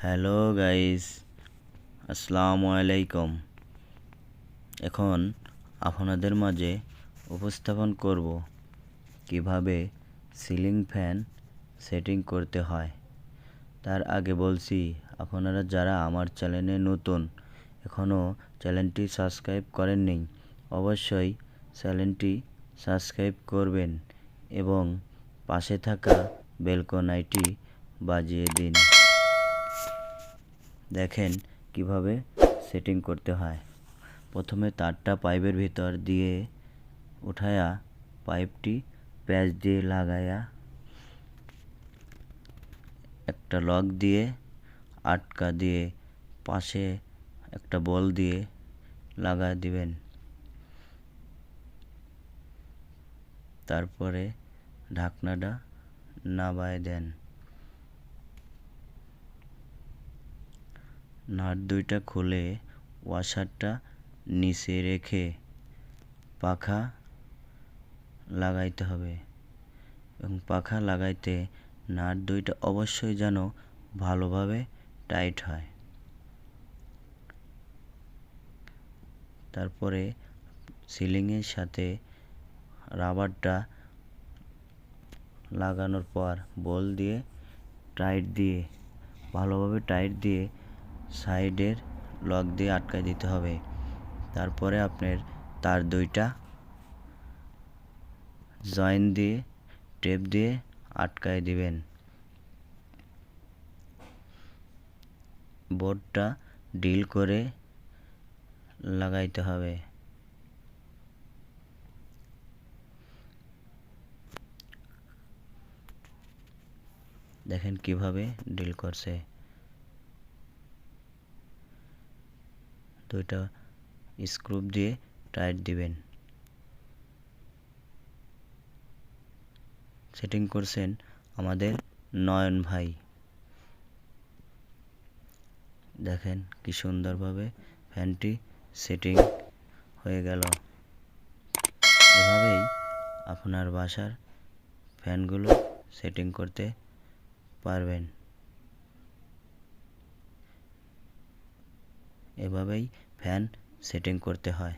Hello guys, আসসালামু আলাইকুম। এখন আপনাদের মাঝে উপস্থাপন করব কিভাবে সিলিং ফ্যান সেটিং করতে হয়। তার আগে বলছি, আপনারা যারা আমার চ্যানেলে নতুন, এখনও চ্যানেলটি সাবস্ক্রাইব করেননি, অবশ্যই চ্যানেলটি সাবস্ক্রাইব করবেন এবং পাশে থাকা বেলকনাইটি বাজিয়ে দিন। দেখেন কিভাবে সেটিং করতে হয়। প্রথমে তারটা পাইপের ভিতর দিয়ে উঠায়া পাইপটি প্যাচ দিয়ে লাগায়া একটা লক দিয়ে আটকা দিয়ে পাশে একটা বল দিয়ে লাগায় দিবেন। তারপরে ঢাকনাটা নামায় দেন। নাট দুইটা খুলে ওয়াশারটা নিচে রেখে পাখা লাগাইতে হবে এবং পাখা লাগাইতে নাট দুইটা অবশ্যই যেন ভালোভাবে টাইট হয়। তারপরে সিলিংয়ের সাথে রাবারটা লাগানোর পর বল দিয়ে ভালোভাবে টাইট দিয়ে সাইডের লক দিয়ে আটকায় দিতে হবে। তারপরে আপনার তার দুইটা জয়েন দিয়ে টেপ দিয়ে আটকায় দিবেন। বোর্ডটা ডিল করে লাগাইতে হবে। দেখেন কিভাবে ডিল করছে। দুইটা স্ক্রু দিয়ে টাইট দিবেন। সেটিং করছেন আমাদের নয়ন ভাই। দেখেন কি সুন্দরভাবে ফ্যানটি সেটিং হয়ে গেল। এভাবেই আপনার বাসার ফ্যানগুলো সেটিং করতে পারবেন। এভাবেই ফ্যান সেটিং করতে হয়।